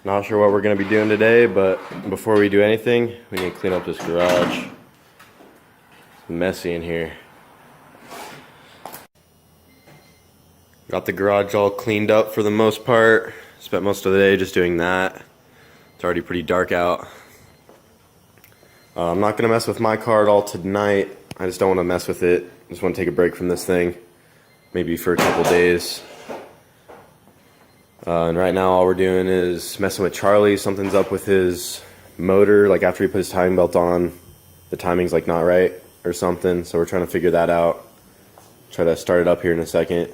Not sure what we're going to be doing today, but before we do anything, we need to clean up this garage. It's messy in here. Got the garage all cleaned up for the most part. Spent most of the day just doing that. It's already pretty dark out. I'm not going to mess with my car at all tonight. I just don't want to mess with it. I just want to take a break from this thing. Maybe for a couple days. And right now all we're doing is messing with Charlie. Something's up with his motor. Like after he put his timing belt on, the timing's like not right or something. So we're trying to figure that out. Try to start it up here in a second.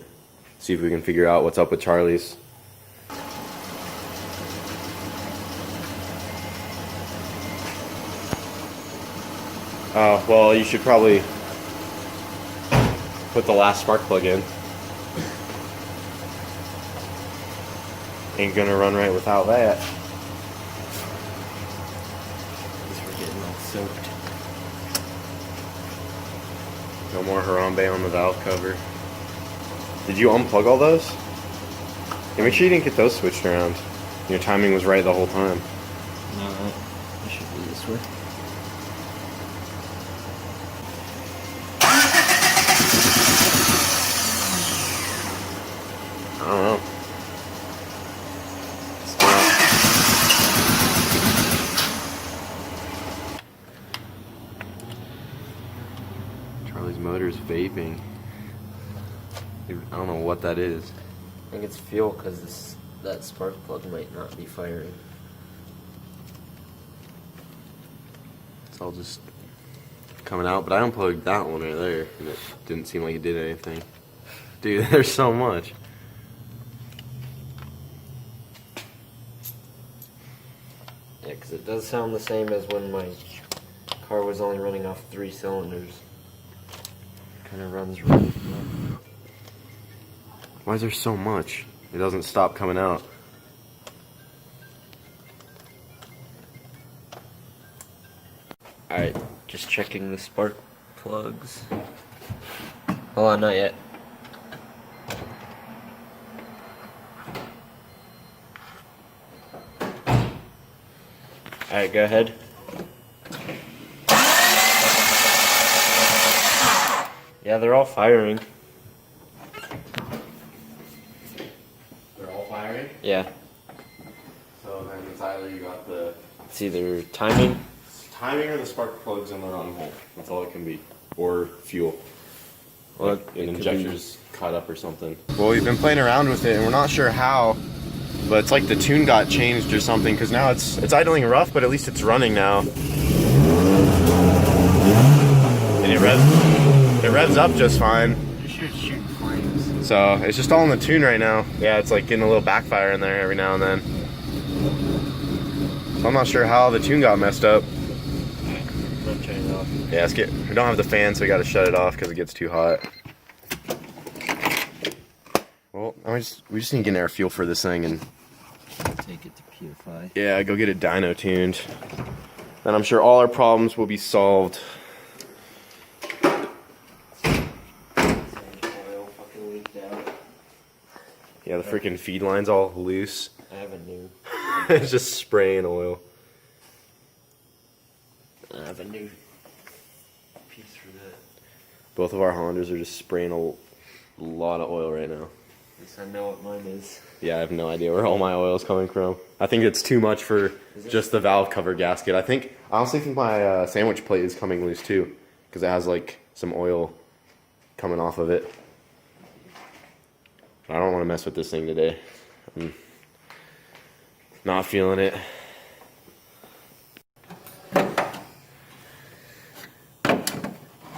See if we can figure out what's up with Charlie's. Well, you should probably put the last spark plug in. Ain't gonna run right without that. We're getting all soaked. No more Harambe on the valve cover. Did you unplug all those? Yeah, make sure you didn't get those switched around. Your timing was right the whole time. No, it should be this way. I don't know. Charlie's motor's vaping. I don't know what that is. I think it's fuel because that spark plug might not be firing. It's all just coming out, but I unplugged that one right there, and it didn't seem like it did anything. Dude, there's so much. Yeah, because it does sound the same as when my car was only running off 3 cylinders. Kind of runs really slow. Why is there so much? It doesn't stop coming out. Alright, just checking the spark plugs. Hold on, not yet. Alright, go ahead. Yeah, they're all firing. They're all firing? Yeah. So then it's either you got the It's either timing. timing or the spark plugs in the wrong hole. That's all it can be. Or fuel. Well, Like an it could injector's caught up or something. Well, we've been playing around with it and we're not sure how, but it's like the tune got changed or something, because now it's idling rough, but at least it's running now. And it revs up just fine. Shoot flames. So it's just all in the tune right now. Yeah, it's like getting a little backfire in there every now and then. So I'm not sure how the tune got messed up. I'm gonna turn it off. Yeah, we don't have the fan, so we gotta shut it off because it gets too hot. Well, we just need to get an air fuel for this thing and Take it to purify. yeah, go get it dyno tuned. Then I'm sure all our problems will be solved. Oil fucking leaked out. Yeah, the freaking feed line's all loose. I have a new. It's just spraying oil. I have a new piece for that. Both of our Hondas are just spraying a lot of oil right now. At least I know what mine is. Yeah, I have no idea where all my oil is coming from. I think it's too much for just the valve cover gasket. I honestly think my sandwich plate is coming loose too, because it has like some oil coming off of it. I don't want to mess with this thing today. I'm not feeling it.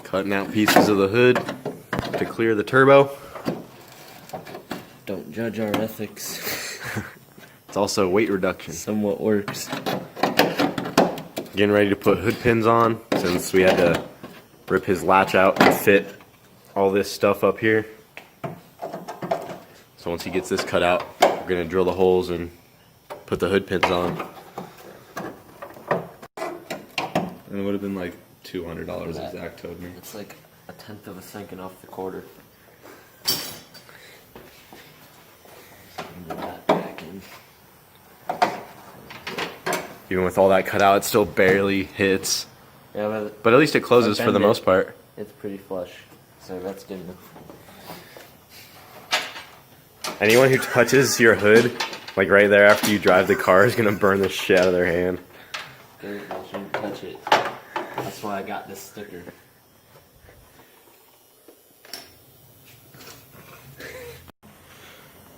Cutting out pieces of the hood to clear the turbo. Don't judge our ethics. It's also weight reduction. Somewhat works. Getting ready to put hood pins on since we had to rip his latch out to fit all this stuff up here. So once he gets this cut out, we're gonna drill the holes and put the hood pins on. And it would have been like $200 Zach told me. It's like 1/10 of a second off the quarter. Put that back in. Even with all that cut out, it still barely hits. Yeah, But at least it closes for the most part. It's pretty flush, so that's good enough. Anyone who touches your hood, like right there after you drive the car, is gonna burn the shit out of their hand. Good, I shouldn't touch it. That's why I got this sticker.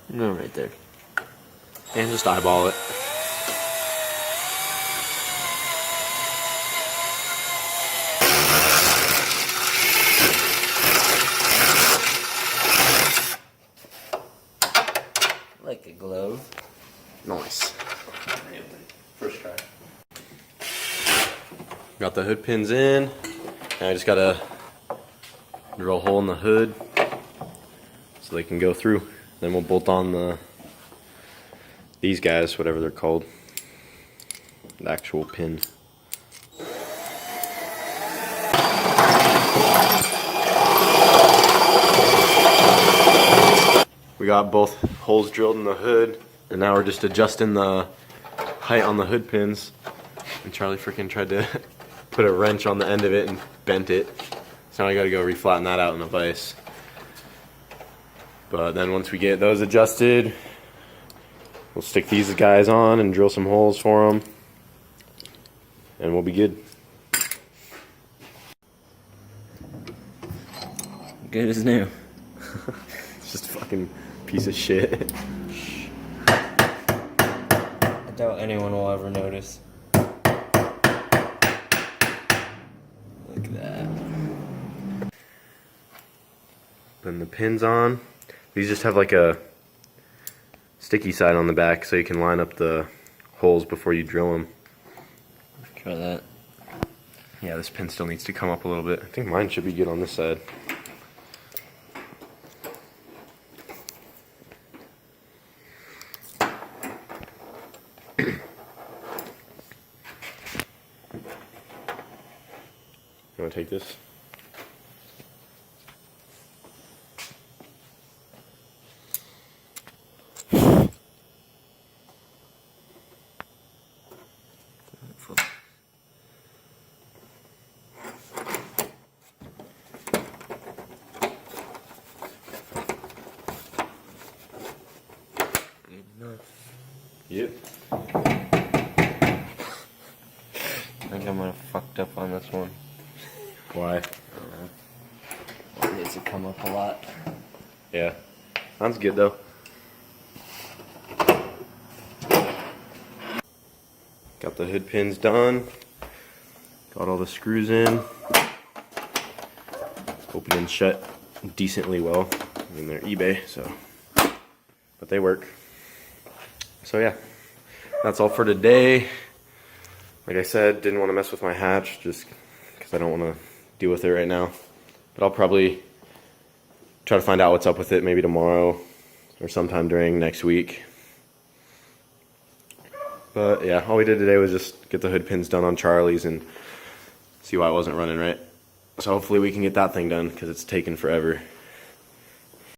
No, right there. And just eyeball it. Like a glove. Nice. First try. Got the hood pins in. And I just gotta drill a hole in the hood so they can go through. Then we'll bolt on these guys, whatever they're called. The actual pin. We got both holes drilled in the hood, and now we're just adjusting the height on the hood pins. And Charlie freaking tried to put a wrench on the end of it and bent it. So now I gotta go reflatten that out in a vise. But then once we get those adjusted, we'll stick these guys on and drill some holes for them. And we'll be good. Good as new. It's just a fucking piece of shit. I doubt anyone will ever notice. Like that. Putting the pins on. These just have like a sticky side on the back so you can line up the holes before you drill them. Try that. Yeah, this pin still needs to come up a little bit. I think mine should be good on this side. You want to take this? Yep. I think I might have fucked up on this one. Why? It needs to come up a lot. Yeah. Sounds good though. Got the hood pins done. Got all the screws in. Open and shut decently well. I mean, they're eBay, so. But they work. So yeah. That's all for today. Like I said, didn't want to mess with my hatch just because I don't want to deal with it right now. But I'll probably try to find out what's up with it maybe tomorrow or sometime during next week. But yeah, all we did today was just get the hood pins done on Charlie's and see why it wasn't running right. So hopefully we can get that thing done because it's taken forever.